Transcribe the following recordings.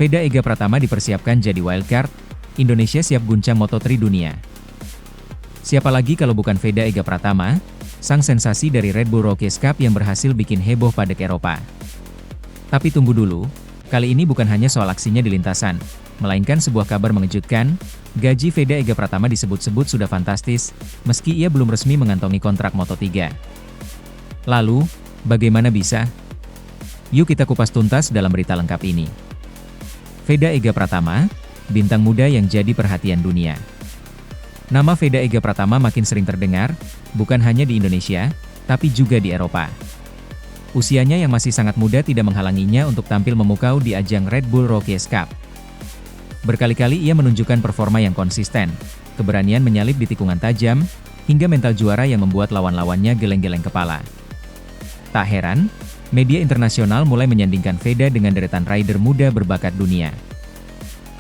Veda Ega Pratama dipersiapkan jadi wildcard, Indonesia siap guncang Moto3 dunia. Siapa lagi kalau bukan Veda Ega Pratama, sang sensasi dari Red Bull Rookies Cup yang berhasil bikin heboh padek Eropa. Tapi tunggu dulu, kali ini bukan hanya soal aksinya di lintasan, melainkan sebuah kabar mengejutkan. Gaji Veda Ega Pratama disebut-sebut sudah fantastis, meski ia belum resmi mengantongi kontrak Moto3. Lalu, bagaimana bisa? Yuk kita kupas tuntas dalam berita lengkap ini. Veda Ega Pratama, bintang muda yang jadi perhatian dunia. Nama Veda Ega Pratama makin sering terdengar, bukan hanya di Indonesia, tapi juga di Eropa. Usianya yang masih sangat muda tidak menghalanginya untuk tampil memukau di ajang Red Bull Rookies Cup. Berkali-kali ia menunjukkan performa yang konsisten, keberanian menyalip di tikungan tajam, hingga mental juara yang membuat lawan-lawannya geleng-geleng kepala. Tak heran, media internasional mulai menyandingkan Veda dengan deretan rider muda berbakat dunia.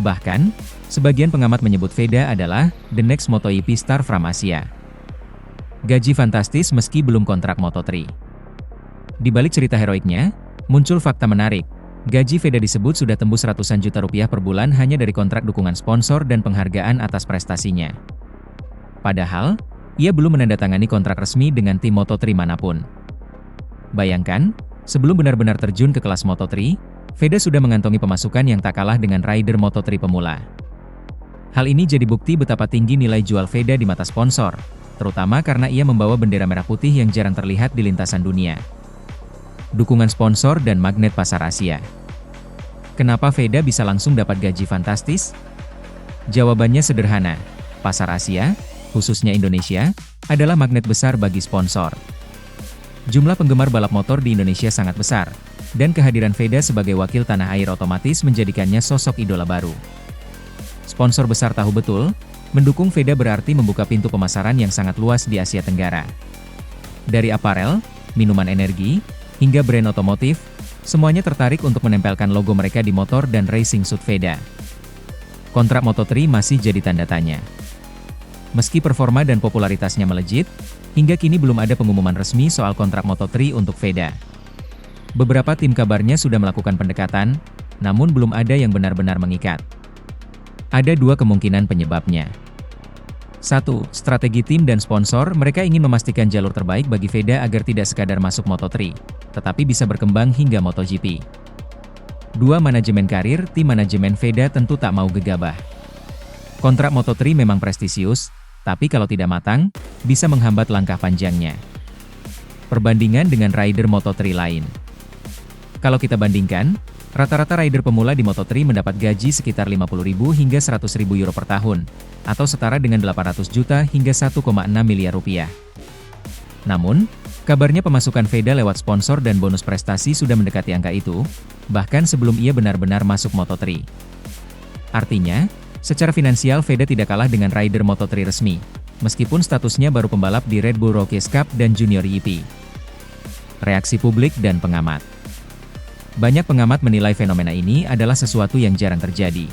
Bahkan, sebagian pengamat menyebut Veda adalah the next MotoGP star from Asia. Gaji fantastis meski belum kontrak Moto3. Di balik cerita heroiknya, muncul fakta menarik. Gaji Veda disebut sudah tembus ratusan juta rupiah per bulan hanya dari kontrak dukungan sponsor dan penghargaan atas prestasinya. Padahal, ia belum menandatangani kontrak resmi dengan tim Moto3 manapun. Bayangkan, sebelum benar-benar terjun ke kelas Moto3, Veda sudah mengantongi pemasukan yang tak kalah dengan rider Moto3 pemula. Hal ini jadi bukti betapa tinggi nilai jual Veda di mata sponsor, terutama karena ia membawa bendera merah putih yang jarang terlihat di lintasan dunia. Dukungan sponsor dan magnet pasar Asia. Kenapa Veda bisa langsung dapat gaji fantastis? Jawabannya sederhana, pasar Asia, khususnya Indonesia, adalah magnet besar bagi sponsor. Jumlah penggemar balap motor di Indonesia sangat besar, dan kehadiran Veda sebagai wakil tanah air otomatis menjadikannya sosok idola baru. Sponsor besar tahu betul, mendukung Veda berarti membuka pintu pemasaran yang sangat luas di Asia Tenggara. Dari aparel, minuman energi, hingga brand otomotif, semuanya tertarik untuk menempelkan logo mereka di motor dan racing suit Veda. Kontrak Moto3 masih jadi tanda tanya. Meski performa dan popularitasnya melejit, hingga kini belum ada pengumuman resmi soal kontrak Moto3 untuk Veda. Beberapa tim kabarnya sudah melakukan pendekatan, namun belum ada yang benar-benar mengikat. Ada dua kemungkinan penyebabnya. 1. Strategi tim dan sponsor. Mereka ingin memastikan jalur terbaik bagi Veda agar tidak sekadar masuk Moto3, tetapi bisa berkembang hingga MotoGP. 2. Manajemen karir. Tim manajemen Veda tentu tak mau gegabah. Kontrak Moto3 memang prestisius, tapi kalau tidak matang, bisa menghambat langkah panjangnya. Perbandingan dengan rider Moto3 lain. Kalau kita bandingkan, rata-rata rider pemula di Moto3 mendapat gaji sekitar 50.000 hingga 100.000 euro per tahun, atau setara dengan 800 juta hingga 1,6 miliar rupiah. Namun, kabarnya pemasukan Veda lewat sponsor dan bonus prestasi sudah mendekati angka itu, bahkan sebelum ia benar-benar masuk Moto3. Artinya, secara finansial Veda tidak kalah dengan rider Moto3 resmi, meskipun statusnya baru pembalap di Red Bull Rookies Cup dan Junior GP. Reaksi publik dan pengamat. Banyak pengamat menilai fenomena ini adalah sesuatu yang jarang terjadi.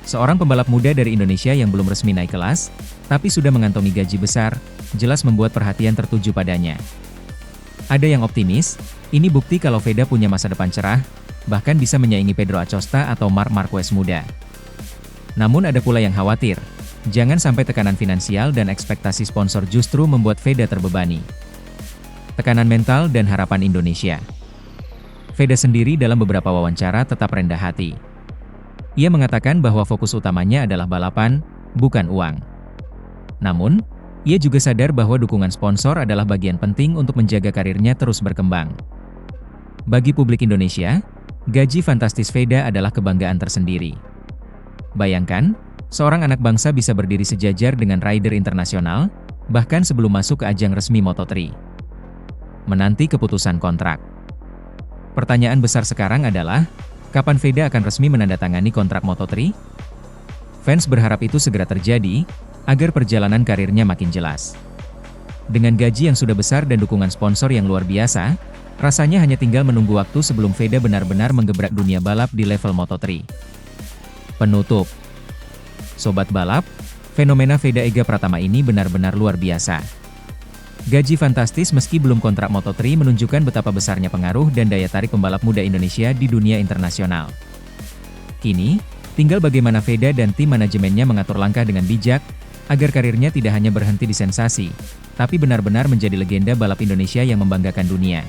Seorang pembalap muda dari Indonesia yang belum resmi naik kelas, tapi sudah mengantongi gaji besar, jelas membuat perhatian tertuju padanya. Ada yang optimis, ini bukti kalau Veda punya masa depan cerah, bahkan bisa menyaingi Pedro Acosta atau Marc Marquez muda. Namun ada pula yang khawatir, jangan sampai tekanan finansial dan ekspektasi sponsor justru membuat Veda terbebani. Tekanan mental dan harapan Indonesia. Veda sendiri dalam beberapa wawancara tetap rendah hati. Ia mengatakan bahwa fokus utamanya adalah balapan, bukan uang. Namun, ia juga sadar bahwa dukungan sponsor adalah bagian penting untuk menjaga karirnya terus berkembang. Bagi publik Indonesia, gaji fantastis Veda adalah kebanggaan tersendiri. Bayangkan, seorang anak bangsa bisa berdiri sejajar dengan rider internasional, bahkan sebelum masuk ke ajang resmi Moto3. Menanti keputusan kontrak. Pertanyaan besar sekarang adalah, kapan Veda akan resmi menandatangani kontrak Moto3? Fans berharap itu segera terjadi, agar perjalanan karirnya makin jelas. Dengan gaji yang sudah besar dan dukungan sponsor yang luar biasa, rasanya hanya tinggal menunggu waktu sebelum Veda benar-benar menggebrak dunia balap di level Moto3. Penutup. Sobat balap, fenomena Veda Ega Pratama ini benar-benar luar biasa. Gaji fantastis meski belum kontrak Moto3 menunjukkan betapa besarnya pengaruh dan daya tarik pembalap muda Indonesia di dunia internasional. Kini, tinggal bagaimana Veda dan tim manajemennya mengatur langkah dengan bijak, agar karirnya tidak hanya berhenti di sensasi, tapi benar-benar menjadi legenda balap Indonesia yang membanggakan dunia.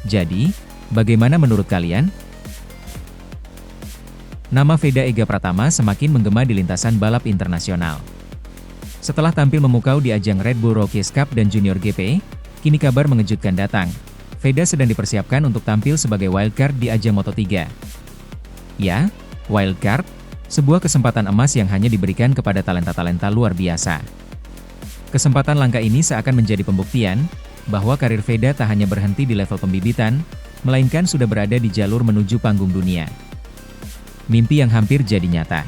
Jadi, bagaimana menurut kalian? Nama Veda Ega Pratama semakin menggema di lintasan balap internasional. Setelah tampil memukau di ajang Red Bull Rookies Cup dan Junior GP, kini kabar mengejutkan datang. Veda sedang dipersiapkan untuk tampil sebagai wildcard di ajang Moto3. Ya, wildcard, sebuah kesempatan emas yang hanya diberikan kepada talenta-talenta luar biasa. Kesempatan langka ini seakan menjadi pembuktian, bahwa karir Veda tak hanya berhenti di level pembibitan, melainkan sudah berada di jalur menuju panggung dunia. Mimpi yang hampir jadi nyata.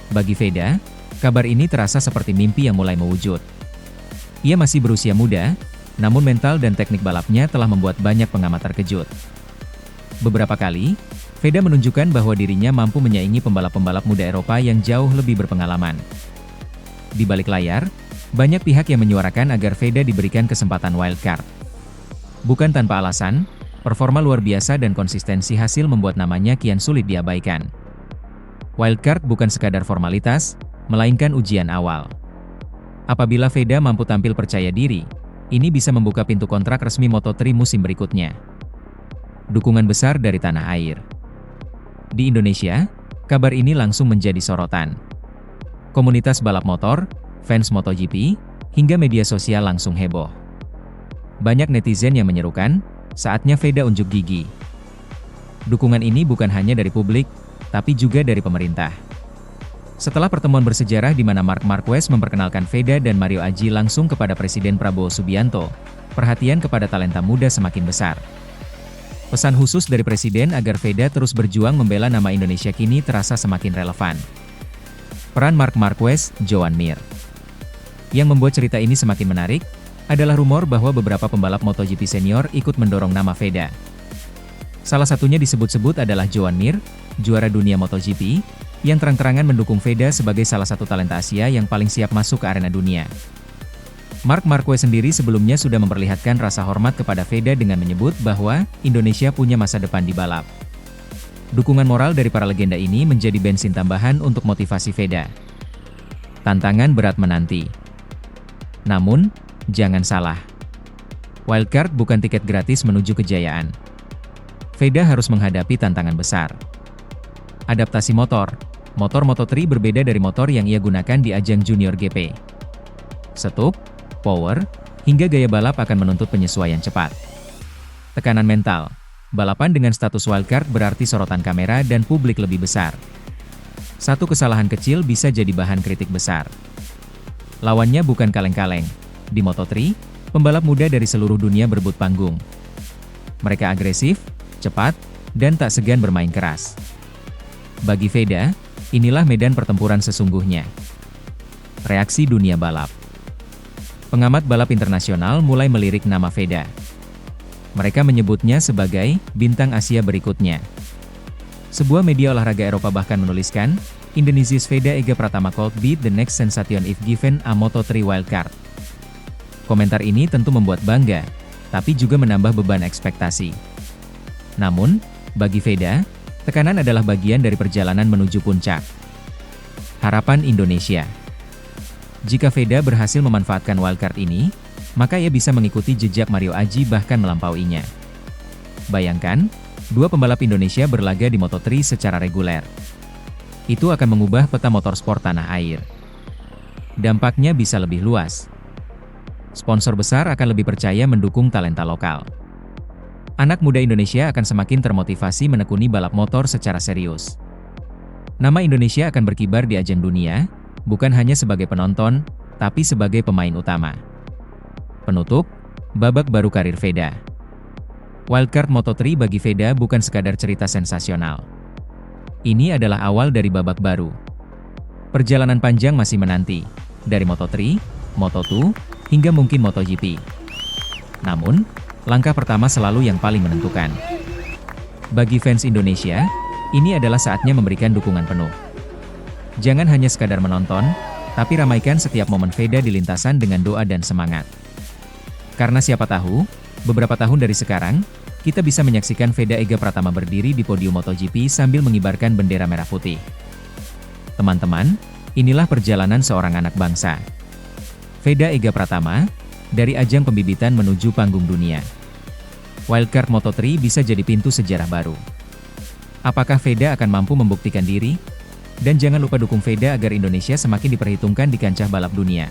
Bagi Veda, kabar ini terasa seperti mimpi yang mulai mewujud. Ia masih berusia muda, namun mental dan teknik balapnya telah membuat banyak pengamat terkejut. Beberapa kali, Veda menunjukkan bahwa dirinya mampu menyaingi pembalap-pembalap muda Eropa yang jauh lebih berpengalaman. Di balik layar, banyak pihak yang menyuarakan agar Veda diberikan kesempatan wildcard. Bukan tanpa alasan, performa luar biasa dan konsistensi hasil membuat namanya kian sulit diabaikan. Wildcard bukan sekadar formalitas, melainkan ujian awal. Apabila Veda mampu tampil percaya diri, ini bisa membuka pintu kontrak resmi Moto3 musim berikutnya. Dukungan besar dari tanah air. Di Indonesia, kabar ini langsung menjadi sorotan. Komunitas balap motor, fans MotoGP, hingga media sosial langsung heboh. Banyak netizen yang menyerukan, saatnya Veda unjuk gigi. Dukungan ini bukan hanya dari publik, tapi juga dari pemerintah. Setelah pertemuan bersejarah di mana Marc Marquez memperkenalkan Veda dan Mario Aji langsung kepada Presiden Prabowo Subianto, perhatian kepada talenta muda semakin besar. Pesan khusus dari Presiden agar Veda terus berjuang membela nama Indonesia kini terasa semakin relevan. Peran Marc Marquez, Joan Mir. Yang membuat cerita ini semakin menarik, adalah rumor bahwa beberapa pembalap MotoGP senior ikut mendorong nama Veda. Salah satunya disebut-sebut adalah Joan Mir, juara dunia MotoGP, yang terang-terangan mendukung Veda sebagai salah satu talenta Asia yang paling siap masuk ke arena dunia. Marc Marquez sendiri sebelumnya sudah memperlihatkan rasa hormat kepada Veda dengan menyebut bahwa Indonesia punya masa depan di balap. Dukungan moral dari para legenda ini menjadi bensin tambahan untuk motivasi Veda. Tantangan berat menanti. Namun, jangan salah. Wildcard bukan tiket gratis menuju kejayaan. Veda harus menghadapi tantangan besar. Adaptasi motor. Motor Moto3 berbeda dari motor yang ia gunakan di ajang Junior GP. Setup, power, hingga gaya balap akan menuntut penyesuaian cepat. Tekanan mental. Balapan dengan status wildcard berarti sorotan kamera dan publik lebih besar. Satu kesalahan kecil bisa jadi bahan kritik besar. Lawannya bukan kaleng-kaleng. Di Moto3, pembalap muda dari seluruh dunia berebut panggung. Mereka agresif, cepat, dan tak segan bermain keras. Bagi Veda, inilah medan pertempuran sesungguhnya. Reaksi dunia balap. Pengamat balap internasional mulai melirik nama Veda. Mereka menyebutnya sebagai bintang Asia berikutnya. Sebuah media olahraga Eropa bahkan menuliskan, Indonesia's Veda Ega Pratama could be the next sensation if given a Moto3 wildcard. Komentar ini tentu membuat bangga, tapi juga menambah beban ekspektasi. Namun, bagi Veda, tekanan adalah bagian dari perjalanan menuju puncak. Harapan Indonesia. Jika Veda berhasil memanfaatkan wildcard ini, maka ia bisa mengikuti jejak Mario Aji bahkan melampauinya. Bayangkan, dua pembalap Indonesia berlaga di Moto3 secara reguler. Itu akan mengubah peta motorsport tanah air. Dampaknya bisa lebih luas. Sponsor besar akan lebih percaya mendukung talenta lokal. Anak muda Indonesia akan semakin termotivasi menekuni balap motor secara serius. Nama Indonesia akan berkibar di ajang dunia, bukan hanya sebagai penonton, tapi sebagai pemain utama. Penutup, babak baru karir Veda. Wildcard Moto3 bagi Veda bukan sekadar cerita sensasional. Ini adalah awal dari babak baru. Perjalanan panjang masih menanti, dari Moto3, Moto2, hingga mungkin MotoGP. Namun, langkah pertama selalu yang paling menentukan. Bagi fans Indonesia, ini adalah saatnya memberikan dukungan penuh. Jangan hanya sekadar menonton, tapi ramaikan setiap momen Veda di lintasan dengan doa dan semangat. Karena siapa tahu, beberapa tahun dari sekarang, kita bisa menyaksikan Veda Ega Pratama berdiri di podium MotoGP sambil mengibarkan bendera merah putih. Teman-teman, inilah perjalanan seorang anak bangsa. Veda Ega Pratama, dari ajang pembibitan menuju panggung dunia. Wildcard Moto3 bisa jadi pintu sejarah baru. Apakah Veda akan mampu membuktikan diri? Dan jangan lupa dukung Veda agar Indonesia semakin diperhitungkan di kancah balap dunia.